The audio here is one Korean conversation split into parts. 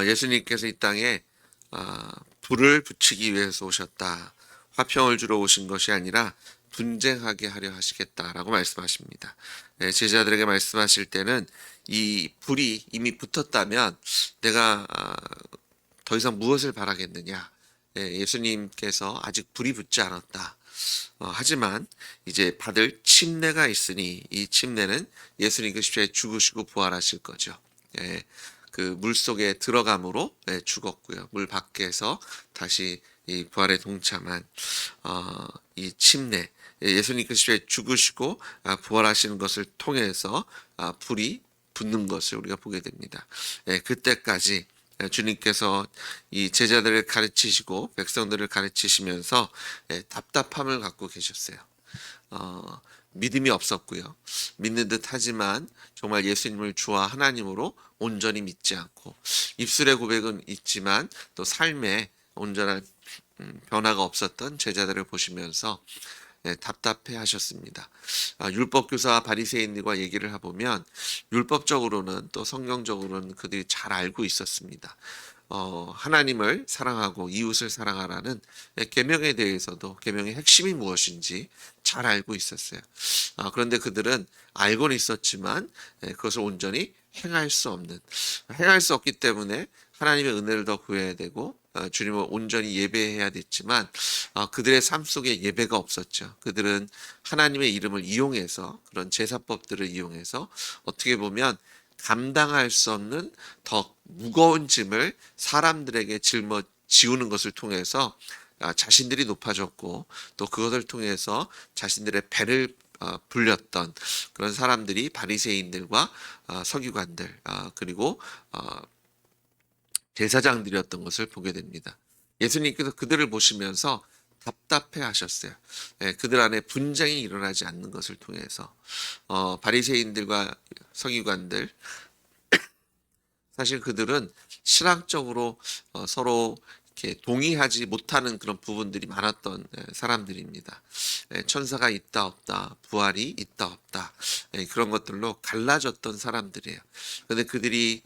예수님께서 이 땅에 불을 붙이기 위해서 오셨다. 화평을 주러 오신 것이 아니라 분쟁하게 하려 하시겠다라고 말씀하십니다. 제자들에게 말씀하실 때는 이 불이 이미 붙었다면 내가 더 이상 무엇을 바라겠느냐. 예수님께서 아직 불이 붙지 않았다. 하지만 이제 받을 침례가 있으니 이 침례는 예수님께서 십자가에 죽으시고 부활하실 거죠. 그 물 속에 들어감으로 죽었고요. 물 밖에서 다시 이 부활에 동참한 이 침례, 예수님께서 십자가에 죽으시고 부활하시는 것을 통해서 불이 붙는 것을 우리가 보게 됩니다. 그때까지 주님께서 이 제자들을 가르치시고 백성들을 가르치시면서 답답함을 갖고 계셨어요. 믿음이 없었고요. 믿는 듯 하지만 정말 예수님을 주와 하나님으로 온전히 믿지 않고 입술의 고백은 있지만 또 삶에 온전한 변화가 없었던 제자들을 보시면서 답답해 하셨습니다. 율법교사와 바리새인들과 얘기를 해보면 율법적으로는 또 성경적으로는 그들이 잘 알고 있었습니다. 하나님을 사랑하고 이웃을 사랑하라는 계명에 대해서도 계명의 핵심이 무엇인지 잘 알고 있었어요. 그런데 그들은 알고는 있었지만 그것을 온전히 행할 수 없기 때문에 하나님의 은혜를 더 구해야 되고 주님을 온전히 예배해야 됐지만 그들의 삶 속에 예배가 없었죠. 그들은 하나님의 이름을 이용해서 그런 제사법들을 이용해서 어떻게 보면 감당할 수 없는 더 무거운 짐을 사람들에게 짊어 지우는 것을 통해서 자신들이 높아졌고 또 그것을 통해서 자신들의 배를 불렸던 그런 사람들이 바리새인들과 서기관들 그리고 제사장들이었던 것을 보게 됩니다. 예수님께서 그들을 보시면서 답답해 하셨어요. 그들 안에 분쟁이 일어나지 않는 것을 통해서 바리새인들과 서기관들 사실 그들은 신학적으로 서로 이렇게 동의하지 못하는 그런 부분들이 많았던 사람들입니다. 천사가 있다 없다, 부활이 있다 없다 그런 것들로 갈라졌던 사람들이에요. 그런데 그들이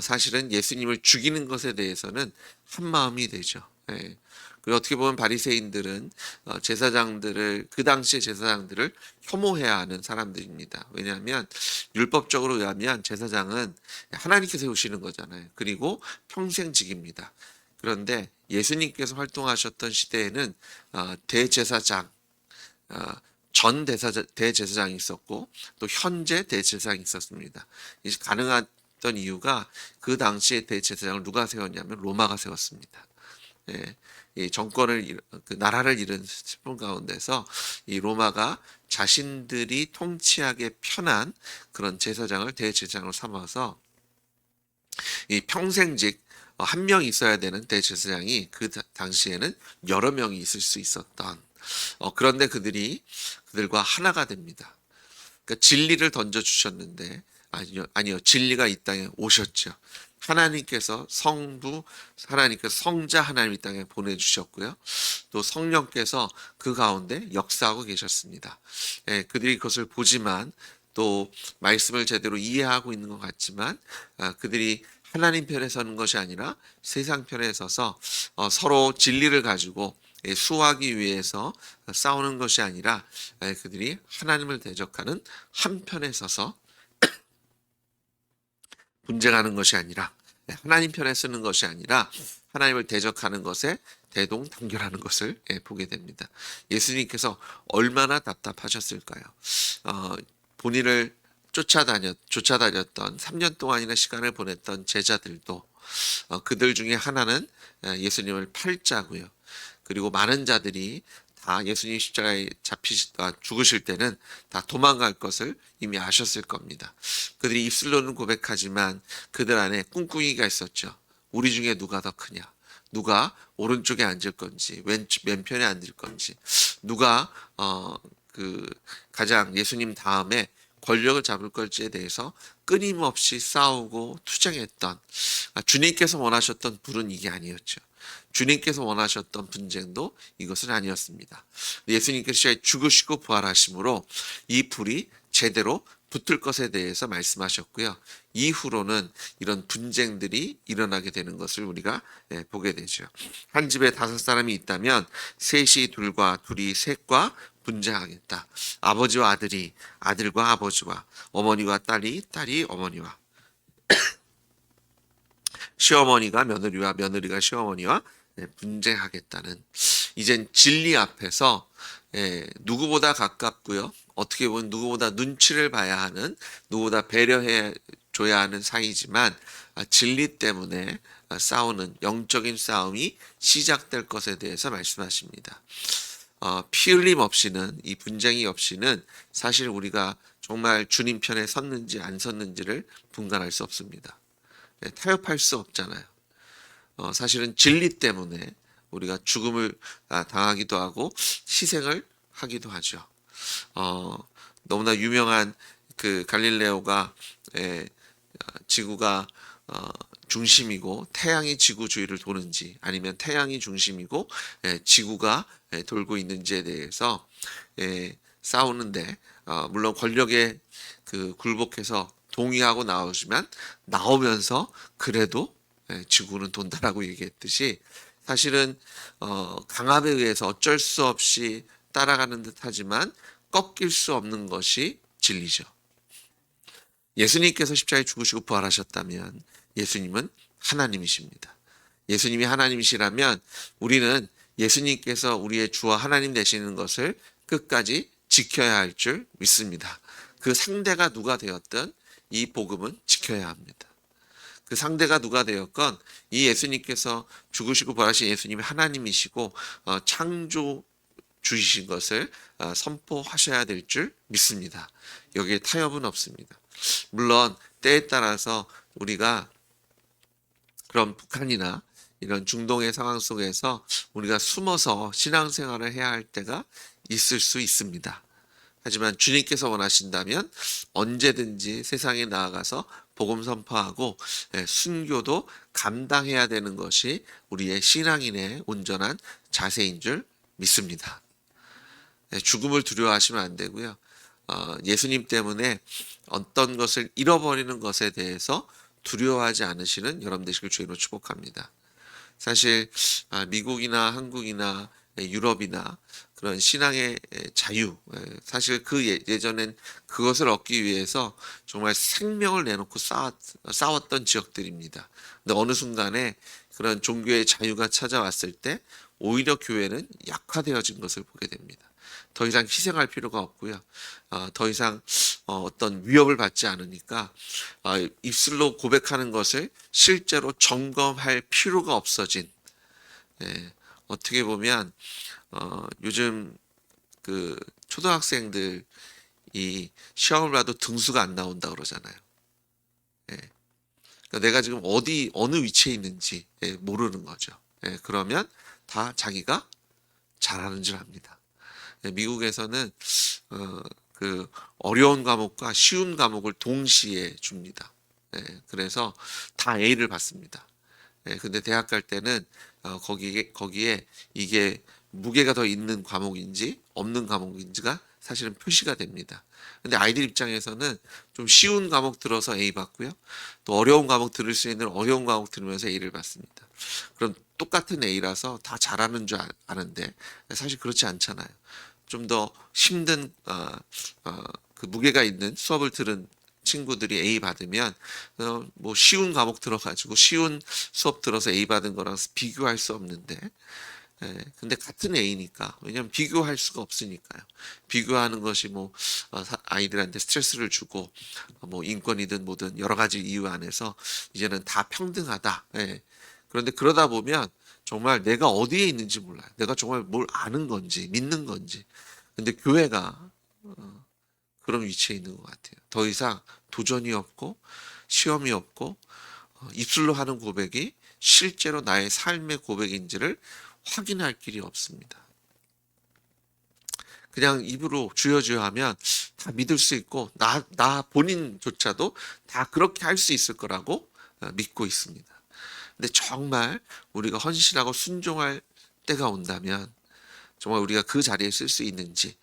사실은 예수님을 죽이는 것에 대해서는 한 마음이 되죠. 그리고 어떻게 보면 바리새인들은 제사장들을 그 당시의 제사장들을 혐오해야 하는 사람들입니다. 왜냐하면 율법적으로 의하면 제사장은 하나님께서 세우시는 거잖아요. 그리고 평생직입니다. 그런데 예수님께서 활동하셨던 시대에는 대제사장, 전 대제사장이 있었고 또 현재 대제사장이 있었습니다. 이제 가능했던 이유가 그 당시에 대제사장을 누가 세웠냐면 로마가 세웠습니다. 이 정권을 그 나라를 잃은 슬픔 가운데서 이 로마가 자신들이 통치하기 편한 그런 제사장을 대제사장으로 삼아서 이 평생직 한 명 있어야 되는 대제사장이 그 당시에는 여러 명이 있을 수 있었던 그런데 그들과 하나가 됩니다. 그러니까 진리를 던져 주셨는데 아니요 진리가 이 땅에 오셨죠. 하나님께서 성자 하나님 이 땅에 보내주셨고요. 또 성령께서 그 가운데 역사하고 계셨습니다. 그들이 그것을 보지만 또 말씀을 제대로 이해하고 있는 것 같지만 그들이 하나님 편에 서는 것이 아니라 세상 편에 서서 서로 진리를 가지고 수호하기 위해서 싸우는 것이 아니라 그들이 하나님을 대적하는 한편에 서서 분쟁하는 것이 아니라 하나님 편에 서는 것이 아니라 하나님을 대적하는 것에 대동단결하는 것을 보게 됩니다. 예수님께서 얼마나 답답하셨을까요? 본인을 쫓아다녔던 3년 동안이나 시간을 보냈던 제자들도 그들 중에 하나는 예수님을 팔자고요. 그리고 많은 자들이 다 예수님 십자가에 죽으실 때는 다 도망갈 것을 이미 아셨을 겁니다. 그들이 입술로는 고백하지만 그들 안에 꿍꿍이가 있었죠. 우리 중에 누가 더 크냐? 누가 오른쪽에 앉을 건지 왼편에 앉을 건지 누가 그 가장 예수님 다음에 권력을 잡을 걸지에 대해서 끊임없이 싸우고 투쟁했던 주님께서 원하셨던 불은 이게 아니었죠. 주님께서 원하셨던 분쟁도 이것은 아니었습니다. 예수님께서 죽으시고 부활하심으로 이 불이 제대로 붙을 것에 대해서 말씀하셨고요. 이후로는 이런 분쟁들이 일어나게 되는 것을 우리가 보게 되죠. 한 집에 5사람이 있다면 셋이 둘과 둘이 셋과 분쟁하겠다. 아버지와 아들이 아들과 아버지와 어머니와 딸이 딸이 어머니와 시어머니가 며느리와 며느리가 시어머니와 분쟁하겠다는, 이젠 진리 앞에서 누구보다 가깝고요. 어떻게 보면 누구보다 눈치를 봐야 하는, 누구보다 배려해 줘야 하는 사이지만 진리 때문에 싸우는 영적인 싸움이 시작될 것에 대해서 말씀하십니다. 피 흘림 없이는, 이 분쟁이 없이는 사실 우리가 정말 주님 편에 섰는지 안 섰는지를 분간할 수 없습니다. 타협할 수 없잖아요. 사실은 진리 때문에 우리가 죽음을 당하기도 하고 희생을 하기도 하죠. 너무나 유명한 그 갈릴레오가 지구가 중심이고 태양이 지구 주위를 도는지, 아니면 태양이 중심이고 지구가 돌고 있는지에 대해서 싸우는데, 물론 권력에 그 굴복해서 동의하고 나오면서 그래도 지구는 돈다라고 얘기했듯이, 사실은 강압에 의해서 어쩔 수 없이 따라가는 듯하지만 꺾일 수 없는 것이 진리죠. 예수님께서 십자가에 죽으시고 부활하셨다면 예수님은 하나님이십니다. 예수님이 하나님이시라면 우리는 예수님께서 우리의 주와 하나님 되시는 것을 끝까지 지켜야 할 줄 믿습니다. 그 상대가 누가 되었든 이 복음은 지켜야 합니다. 그 상대가 누가 되었건 이 예수님께서 죽으시고 부활하신 예수님이 하나님이시고 창조주이신 것을 선포하셔야 될 줄 믿습니다. 여기에 타협은 없습니다. 물론 때에 따라서 우리가 그런 북한이나 이런 중동의 상황 속에서 우리가 숨어서 신앙생활을 해야 할 때가 있을 수 있습니다. 하지만 주님께서 원하신다면 언제든지 세상에 나아가서 복음 선포하고 순교도 감당해야 되는 것이 우리의 신앙인의 온전한 자세인 줄 믿습니다. 죽음을 두려워하시면 안 되고요. 예수님 때문에 어떤 것을 잃어버리는 것에 대해서 두려워하지 않으시는 여러분 되시길 주의로 축복합니다. 사실 미국이나 한국이나 유럽이나 그런 신앙의 자유, 사실 그 예전엔 그것을 얻기 위해서 정말 생명을 내놓고 싸웠던 지역들입니다. 근데 어느 순간에 그런 종교의 자유가 찾아왔을 때 오히려 교회는 약화되어진 것을 보게 됩니다. 더 이상 희생할 필요가 없고요. 더 이상 어떤 위협을 받지 않으니까 입술로 고백하는 것을 실제로 점검할 필요가 없어진, 어떻게 보면 요즘 그 초등학생들이 시험을 봐도 등수가 안 나온다 그러잖아요. 그러니까 내가 지금 어느 위치에 있는지 모르는 거죠. 그러면 다 자기가 잘하는 줄 압니다. 미국에서는 그 어려운 과목과 쉬운 과목을 동시에 줍니다. 그래서 다 A를 받습니다. 근데 대학 갈 때는 거기에 이게 무게가 더 있는 과목인지 없는 과목인지가 사실은 표시가 됩니다. 근데 아이들 입장에서는 좀 쉬운 과목 들어서 A 받고요. 또 어려운 과목 들을 수 있는 어려운 과목 들으면서 A를 받습니다. 그럼 똑같은 A라서 다 잘하는 줄 아는데 사실 그렇지 않잖아요. 좀 더 힘든 그 무게가 있는 수업을 들은 친구들이 A 받으면 뭐 쉬운 과목 들어가지고 쉬운 수업 들어서 A 받은 거랑 비교할 수 없는데, 근데 같은 A니까, 왜냐면 비교할 수가 없으니까요. 비교하는 것이 뭐 아이들한테 스트레스를 주고 뭐 인권이든 뭐든 여러 가지 이유 안에서 이제는 다 평등하다. 그런데 그러다 보면 정말 내가 어디에 있는지 몰라요. 내가 정말 뭘 아는 건지 믿는 건지. 근데 교회가 그런 위치에 있는 것 같아요. 더 이상 도전이 없고 시험이 없고 입술로 하는 고백이 실제로 나의 삶의 고백인지를 확인할 길이 없습니다. 그냥 입으로 주여 주여 하면 다 믿을 수 있고 나 본인조차도 다 그렇게 할 수 있을 거라고 믿고 있습니다. 근데 정말 우리가 헌신하고 순종할 때가 온다면 정말 우리가 그 자리에 쓸 수 있는지,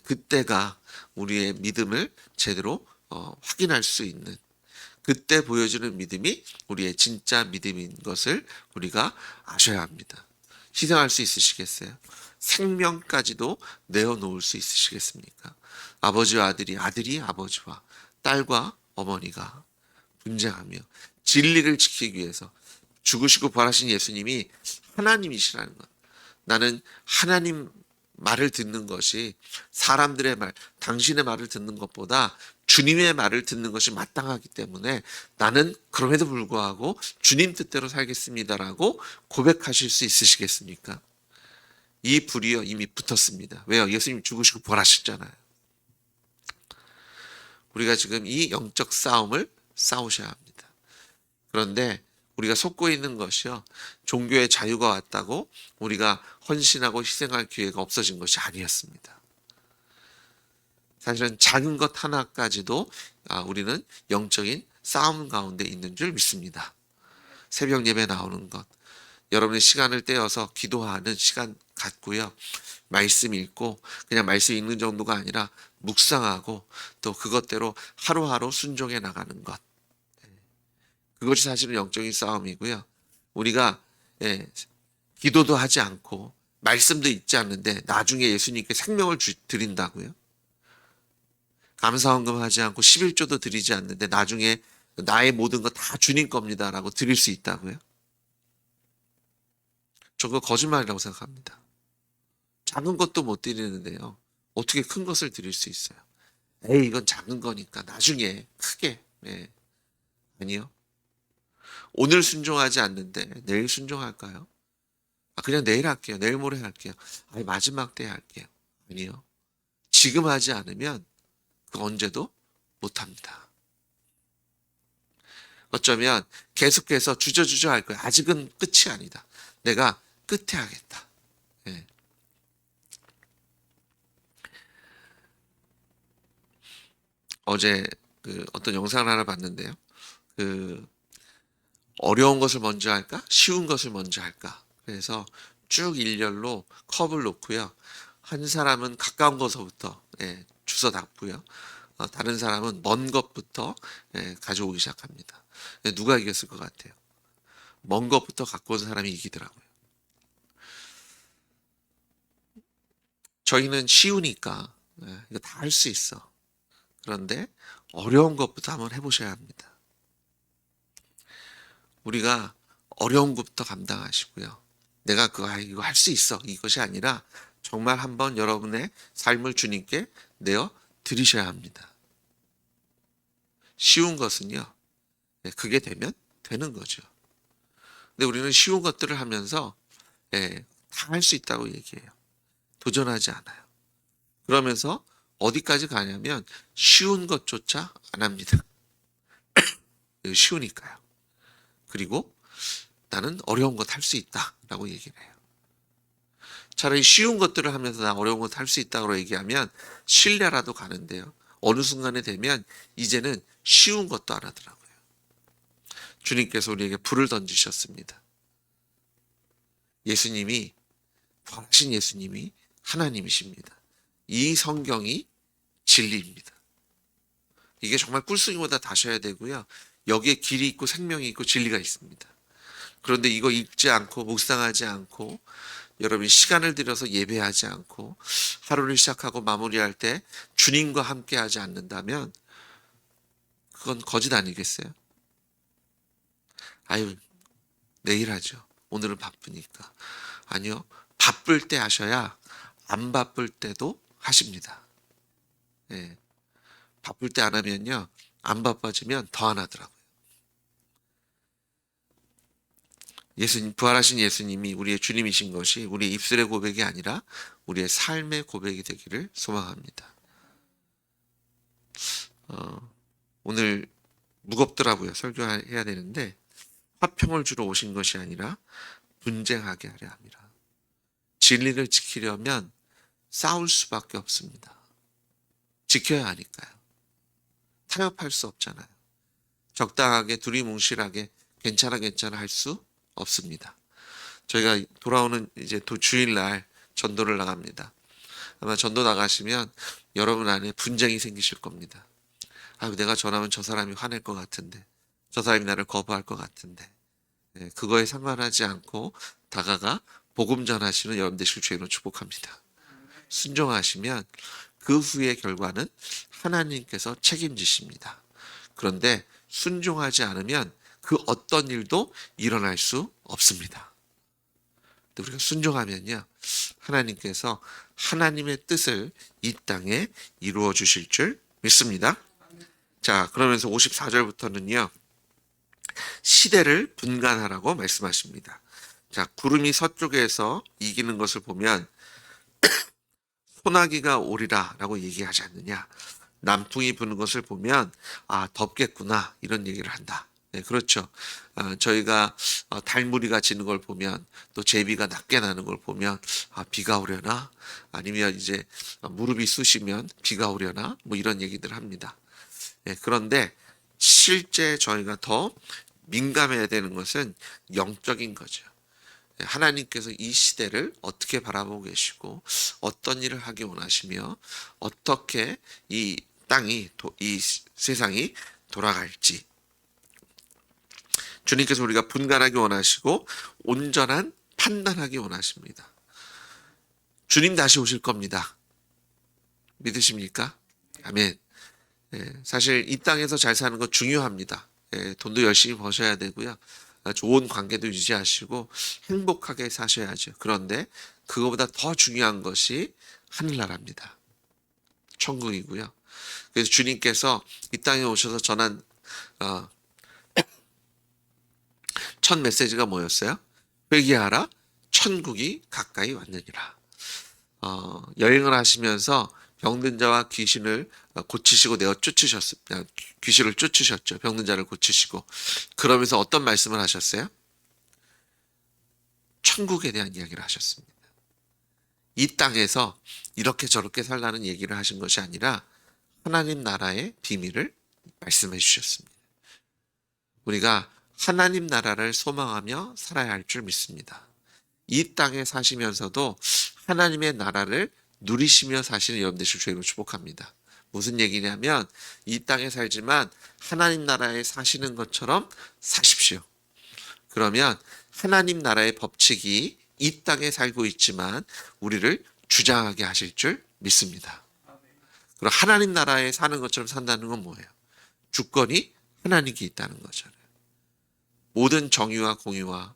그때가 우리의 믿음을 제대로 확인할 수 있는 그때 보여주는 믿음이 우리의 진짜 믿음인 것을 우리가 아셔야 합니다. 희생할 수 있으시겠어요? 생명까지도 내어놓을 수 있으시겠습니까? 아버지와 아들이, 아들이 아버지와 딸과 어머니가 분쟁하며 진리를 지키기 위해서 죽으시고 부활하신 예수님이 하나님이시라는 것. 나는 하나님 말을 듣는 것이 사람들의 말, 당신의 말을 듣는 것보다 주님의 말을 듣는 것이 마땅하기 때문에 나는 그럼에도 불구하고 주님 뜻대로 살겠습니다라고 고백하실 수 있으시겠습니까? 이 불이요 이미 붙었습니다. 왜요? 예수님 죽으시고 부활하셨잖아요. 우리가 지금 이 영적 싸움을 싸우셔야 합니다. 그런데 우리가 속고 있는 것이요 종교의 자유가 왔다고 우리가 헌신하고 희생할 기회가 없어진 것이 아니었습니다. 사실은 작은 것 하나까지도 우리는 영적인 싸움 가운데 있는 줄 믿습니다. 새벽 예배 나오는 것, 여러분의 시간을 떼어서 기도하는 시간 갖고요. 말씀 읽고 그냥 말씀 읽는 정도가 아니라 묵상하고 또 그것대로 하루하루 순종해 나가는 것. 그것이 사실은 영적인 싸움이고요. 우리가 기도도 하지 않고 말씀도 읽지 않는데 나중에 예수님께 생명을 드린다고요. 감사헌금 하지 않고 11조도 드리지 않는데 나중에 나의 모든 거 다 주님 겁니다라고 드릴 수 있다고요. 저 그거 거짓말이라고 생각합니다. 작은 것도 못 드리는데요. 어떻게 큰 것을 드릴 수 있어요? 에이, 이건 작은 거니까 나중에 크게. 아니요. 오늘 순종하지 않는데 내일 순종할까요? 그냥 내일 할게요. 내일 모레 할게요. 마지막 때 할게요. 아니요. 지금 하지 않으면 그 언제도 못합니다. 어쩌면 계속해서 주저주저 할 거예요. 아직은 끝이 아니다. 내가 끝에 하겠다. 예. 어제 어떤 영상을 하나 봤는데요. 어려운 것을 먼저 할까? 쉬운 것을 먼저 할까? 그래서 쭉 일렬로 컵을 놓고요. 한 사람은 가까운 것부터 주워 담고요. 다른 사람은 먼 것부터 가져오기 시작합니다. 누가 이겼을 것 같아요? 먼 것부터 갖고 온 사람이 이기더라고요. 저희는 쉬우니까 이거 다 할 수 있어. 그런데 어려운 것부터 한번 해보셔야 합니다. 우리가 어려운 것부터 감당하시고요. 내가 이거 할 수 있어. 이것이 아니라 정말 한번 여러분의 삶을 주님께 내어 드리셔야 합니다. 쉬운 것은요. 그게 되면 되는 거죠. 근데 우리는 쉬운 것들을 하면서 다 할 수 있다고 얘기해요. 도전하지 않아요. 그러면서 어디까지 가냐면 쉬운 것조차 안 합니다. 쉬우니까요. 그리고 나는 어려운 것 할 수 있다라고 얘기를 해요. 차라리 쉬운 것들을 하면서 나 어려운 것 할 수 있다고 얘기하면 신뢰라도 가는데요. 어느 순간에 되면 이제는 쉬운 것도 안 하더라고요. 주님께서 우리에게 불을 던지셨습니다. 예수님이 부활하신 예수님이 하나님이십니다. 이 성경이 진리입니다. 이게 정말 꿀송이보다 다셔야 되고요. 여기에 길이 있고 생명이 있고 진리가 있습니다. 그런데 이거 읽지 않고 묵상하지 않고 여러분이 시간을 들여서 예배하지 않고 하루를 시작하고 마무리할 때 주님과 함께 하지 않는다면 그건 거짓 아니겠어요? 내일 하죠. 오늘은 바쁘니까. 아니요. 바쁠 때 하셔야 안 바쁠 때도 하십니다. 바쁠 때 안 하면요. 안 바빠지면 더 안 하더라고요. 부활하신 예수님이 우리의 주님이신 것이 우리의 입술의 고백이 아니라 우리의 삶의 고백이 되기를 소망합니다. 오늘 무겁더라고요. 설교해야 되는데 화평을 주러 오신 것이 아니라 분쟁하게 하려 함이라. 진리를 지키려면 싸울 수밖에 없습니다. 지켜야 하니까요. 타협할 수 없잖아요. 적당하게 두리뭉실하게 괜찮아 할 수 없습니다. 저희가 돌아오는 이제 주일날 전도를 나갑니다. 아마 전도 나가시면 여러분 안에 분쟁이 생기실 겁니다. 아, 내가 전하면 저 사람이 화낼 것 같은데, 저 사람이 나를 거부할 것 같은데, 그거에 상관하지 않고 다가가 복음 전하시는 여러분 되실 주의로 축복합니다. 순종하시면 그 후의 결과는 하나님께서 책임지십니다. 그런데 순종하지 않으면 그 어떤 일도 일어날 수 없습니다. 근데 우리가 순종하면요, 하나님께서 하나님의 뜻을 이 땅에 이루어 주실 줄 믿습니다. 자, 그러면서 54절부터는요, 시대를 분간하라고 말씀하십니다. 자, 구름이 서쪽에서 이기는 것을 보면 소나기가 오리라 라고 얘기하지 않느냐. 남풍이 부는 것을 보면 아, 덥겠구나 이런 얘기를 한다. 네, 그렇죠. 저희가 달무리가 지는 걸 보면 또 제비가 낮게 나는 걸 보면 아, 비가 오려나 아니면 이제 무릎이 쑤시면 비가 오려나 뭐 이런 얘기들 합니다. 네, 그런데 실제 저희가 더 민감해야 되는 것은 영적인 거죠. 하나님께서 이 시대를 어떻게 바라보고 계시고 어떤 일을 하기 원하시며 어떻게 이 땅이 이 세상이 돌아갈지 주님께서 우리가 분간하기 원하시고 온전한 판단하기 원하십니다. 주님 다시 오실 겁니다. 믿으십니까? 아멘. 사실 이 땅에서 잘 사는 거 중요합니다. 돈도 열심히 버셔야 되고요. 좋은 관계도 유지하시고 행복하게 사셔야죠. 그런데 그거보다 더 중요한 것이 하늘나라입니다. 천국이고요. 그래서 주님께서 이 땅에 오셔서 전한 첫 메시지가 뭐였어요? 회개하라, 천국이 가까이 왔느니라. 여행을 하시면서 병든 자와 귀신을 고치시고 내어 쫓으셨습니다. 귀신을 쫓으셨죠. 병든 자를 고치시고. 그러면서 어떤 말씀을 하셨어요? 천국에 대한 이야기를 하셨습니다. 이 땅에서 이렇게 저렇게 살라는 얘기를 하신 것이 아니라 하나님 나라의 비밀을 말씀해 주셨습니다. 우리가 하나님 나라를 소망하며 살아야 할 줄 믿습니다. 이 땅에 사시면서도 하나님의 나라를 누리시며 사시는 여러분 되실 주의로 축복합니다. 무슨 얘기냐면 이 땅에 살지만 하나님 나라에 사시는 것처럼 사십시오. 그러면 하나님 나라의 법칙이 이 땅에 살고 있지만 우리를 주장하게 하실 줄 믿습니다. 그럼 하나님 나라에 사는 것처럼 산다는 건 뭐예요? 주권이 하나님께 있다는 거잖아요. 모든 정의와 공의와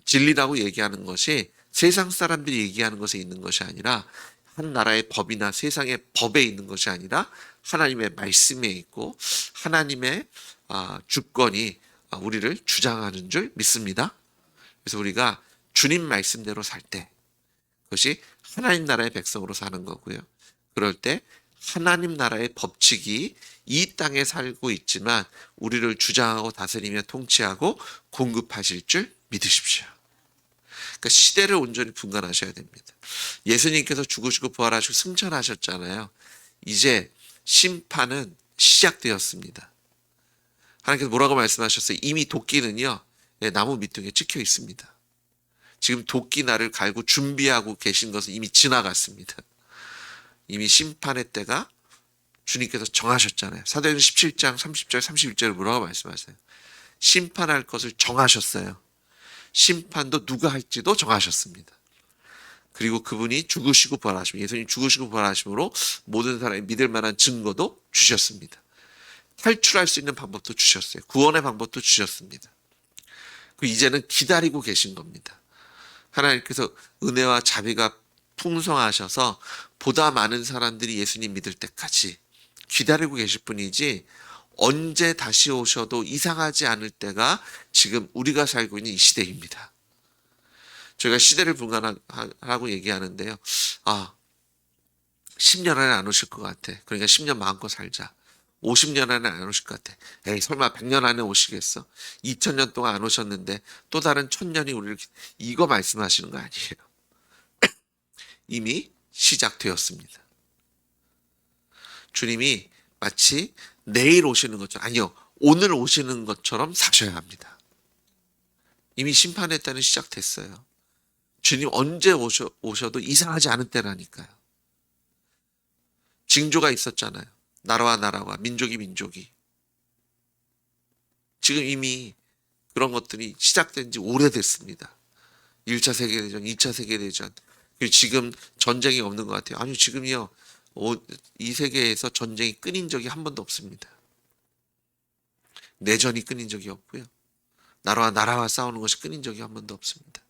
진리라고 얘기하는 것이 세상 사람들이 얘기하는 것에 있는 것이 아니라 한 나라의 법이나 세상의 법에 있는 것이 아니라 하나님의 말씀에 있고 하나님의 주권이 우리를 주장하는 줄 믿습니다. 그래서 우리가 주님 말씀대로 살 때 그것이 하나님 나라의 백성으로 사는 거고요. 그럴 때 하나님 나라의 법칙이 이 땅에 살고 있지만 우리를 주장하고 다스리며 통치하고 공급하실 줄 믿으십시오. 그러니까 시대를 온전히 분간하셔야 됩니다. 예수님께서 죽으시고 부활하시고 승천하셨잖아요. 이제 심판은 시작되었습니다. 하나님께서 뭐라고 말씀하셨어요? 이미 도끼는요, 나무 밑둥에 찍혀 있습니다. 지금 도끼 날을 갈고 준비하고 계신 것은 이미 지나갔습니다. 이미 심판의 때가 주님께서 정하셨잖아요. 사도행전 17장 30절 31절을 뭐라고 말씀하세요? 심판할 것을 정하셨어요. 심판도 누가 할지도 정하셨습니다. 그리고 그분이 죽으시고 부활하시고 예수님 죽으시고 부활하심으로 모든 사람이 믿을 만한 증거도 주셨습니다. 탈출할 수 있는 방법도 주셨어요. 구원의 방법도 주셨습니다. 그 이제는 기다리고 계신 겁니다. 하나님께서 은혜와 자비가 풍성하셔서 보다 많은 사람들이 예수님 믿을 때까지 기다리고 계실 뿐이지 언제 다시 오셔도 이상하지 않을 때가 지금 우리가 살고 있는 이 시대입니다. 저희가 시대를 분간하라고 얘기하는데요. 10년 안에 안 오실 것 같아. 그러니까 10년 마음껏 살자. 50년 안에 안 오실 것 같아. 에이, 설마 100년 안에 오시겠어? 2000년 동안 안 오셨는데 또 다른 1000년이 우리를 이거 말씀하시는 거 아니에요. 이미 시작되었습니다. 주님이 마치 내일 오시는 것처럼 아니요. 오늘 오시는 것처럼 사셔야 합니다. 이미 심판의 때는 시작됐어요. 주님 언제 오셔도 이상하지 않은 때라니까요. 징조가 있었잖아요. 나라와 나라와 민족이 민족이 지금 이미 그런 것들이 시작된 지 오래됐습니다. 1차 세계대전, 2차 세계대전. 그리고 지금 전쟁이 없는 것 같아요. 아니요, 지금요. 이 세계에서 전쟁이 끊인 적이 한 번도 없습니다. 내전이 끊인 적이 없고요. 나라와 나라와 싸우는 것이 끊인 적이 한 번도 없습니다.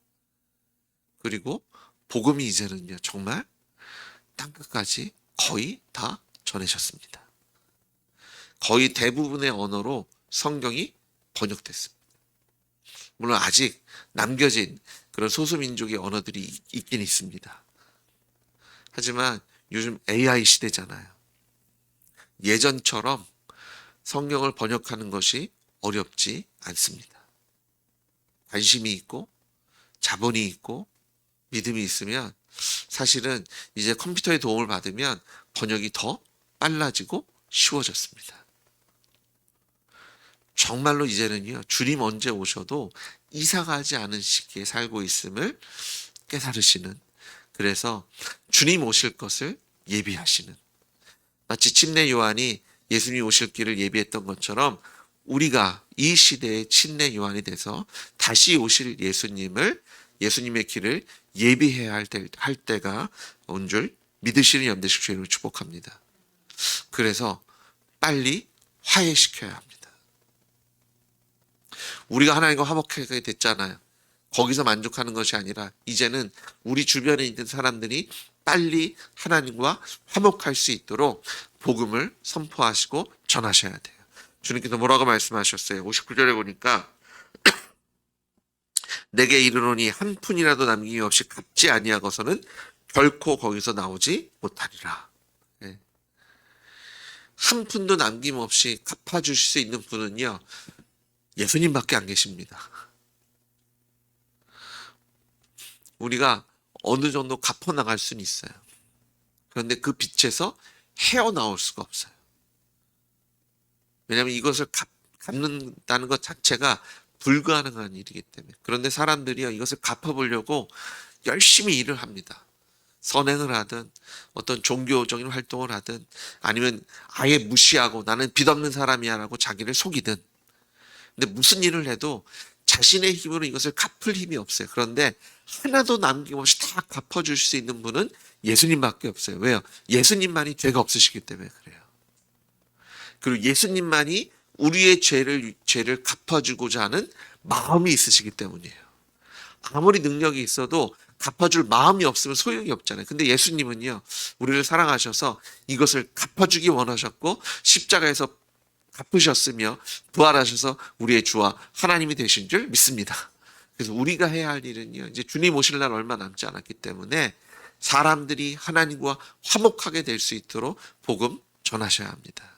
그리고 복음이 이제는요, 정말 땅끝까지 거의 다 전해졌습니다. 거의 대부분의 언어로 성경이 번역됐습니다. 물론 아직 남겨진 그런 소수민족의 언어들이 있긴 있습니다. 하지만 요즘 AI 시대잖아요. 예전처럼 성경을 번역하는 것이 어렵지 않습니다. 관심이 있고 자본이 있고 믿음이 있으면 사실은 이제 컴퓨터의 도움을 받으면 번역이 더 빨라지고 쉬워졌습니다. 정말로 이제는요, 주님 언제 오셔도 이상하지 않은 시기에 살고 있음을 깨달으시는, 그래서 주님 오실 것을 예비하시는, 마치 침례 요한이 예수님 오실 길을 예비했던 것처럼 우리가 이 시대의 침례 요한이 돼서 다시 오실 예수님의 길을 예비해야 할 때가 온 줄 믿으시는 염대식 주님을 축복합니다. 그래서 빨리 화해시켜야 합니다. 우리가 하나님과 화목하게 됐잖아요. 거기서 만족하는 것이 아니라 이제는 우리 주변에 있는 사람들이 빨리 하나님과 화목할 수 있도록 복음을 선포하시고 전하셔야 돼요. 주님께서 뭐라고 말씀하셨어요? 59절에 보니까 내게 이르노니 한 푼이라도 남김이 없이 갚지 아니하고서는 결코 거기서 나오지 못하리라. 네. 한 푼도 남김없이 갚아주실 수 있는 분은요, 예수님밖에 안 계십니다. 우리가 어느 정도 갚아나갈 수는 있어요. 그런데 그 빛에서 헤어나올 수가 없어요. 왜냐하면 이것을 갚는다는 것 자체가 불가능한 일이기 때문에. 그런데 사람들이요, 이것을 갚아보려고 열심히 일을 합니다. 선행을 하든 어떤 종교적인 활동을 하든 아니면 아예 무시하고 나는 빚없는 사람이야 라고 자기를 속이든, 근데 무슨 일을 해도 자신의 힘으로 이것을 갚을 힘이 없어요. 그런데 하나도 남김없이 다 갚아줄 수 있는 분은 예수님밖에 없어요. 왜요? 예수님만이 죄가 없으시기 때문에 그래요. 그리고 예수님만이 우리의 죄를 갚아주고자 하는 마음이 있으시기 때문이에요. 아무리 능력이 있어도 갚아줄 마음이 없으면 소용이 없잖아요. 근데 예수님은요, 우리를 사랑하셔서 이것을 갚아주기 원하셨고 십자가에서 갚으셨으며 부활하셔서 우리의 주와 하나님이 되신 줄 믿습니다. 그래서 우리가 해야 할 일은요, 이제 주님 오실 날 얼마 남지 않았기 때문에 사람들이 하나님과 화목하게 될 수 있도록 복음 전하셔야 합니다.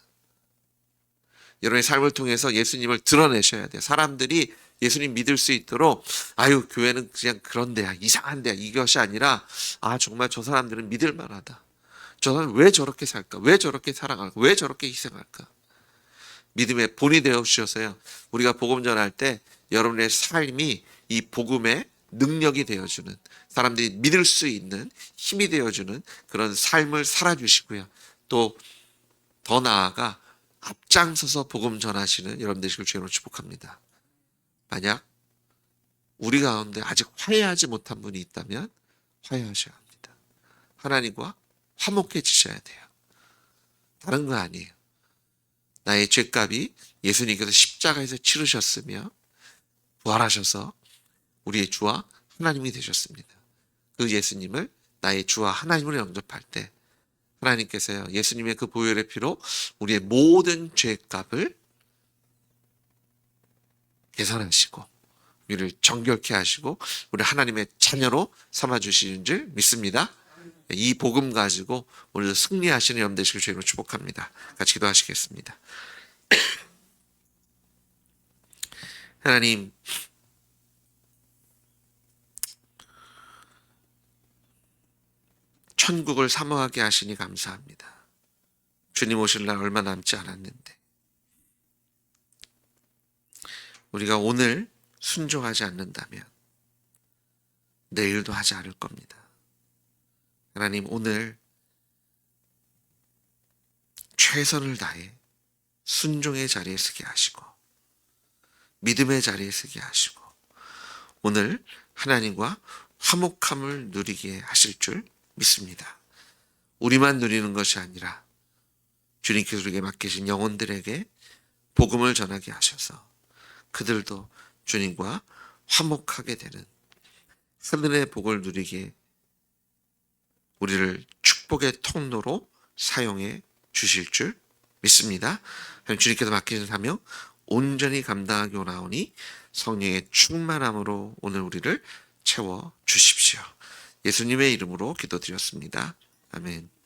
여러분의 삶을 통해서 예수님을 드러내셔야 돼요. 사람들이 예수님 믿을 수 있도록 아유, 교회는 그냥 그런 데야, 이상한 데야, 이것이 아니라 아, 정말 저 사람들은 믿을 만하다. 저 사람은 왜 저렇게 살까? 왜 저렇게 살아갈까? 왜 저렇게 희생할까? 믿음의 본이 되어 주셔서요, 우리가 복음 전할 때 여러분의 삶이 이 복음의 능력이 되어주는, 사람들이 믿을 수 있는 힘이 되어주는 그런 삶을 살아주시고요. 또 더 나아가 앞장서서 복음 전하시는 여러분 되시길 주님으로 축복합니다. 만약 우리 가운데 아직 화해하지 못한 분이 있다면 화해하셔야 합니다. 하나님과 화목해지셔야 돼요. 다른 거 아니에요. 나의 죄값이 예수님께서 십자가에서 치르셨으며 부활하셔서 우리의 주와 하나님이 되셨습니다. 그 예수님을 나의 주와 하나님으로 영접할 때 하나님께서요, 예수님의 그 보혈의 피로 우리의 모든 죄값을 계산하시고 우리를 정결케 하시고 우리 하나님의 자녀로 삼아주시는 줄 믿습니다. 이 복음 가지고 오늘도 승리하시는 여러분 되시길 주님으로 축복합니다. 같이 기도하시겠습니다. 하나님, 천국을 사모하게 하시니 감사합니다. 주님 오실 날 얼마 남지 않았는데 우리가 오늘 순종하지 않는다면 내일도 하지 않을 겁니다. 하나님, 오늘 최선을 다해 순종의 자리에 서게 하시고 믿음의 자리에 서게 하시고 오늘 하나님과 화목함을 누리게 하실 줄 믿습니다. 우리만 누리는 것이 아니라 주님께서 우리에게 맡기신 영혼들에게 복음을 전하게 하셔서 그들도 주님과 화목하게 되는 하늘의 복을 누리게 우리를 축복의 통로로 사용해 주실 줄 믿습니다. 주님께서 맡기신 사명 온전히 감당하기 원하오니 성령의 충만함으로 오늘 우리를 채워 주십시오. 예수님의 이름으로 기도드렸습니다. 아멘.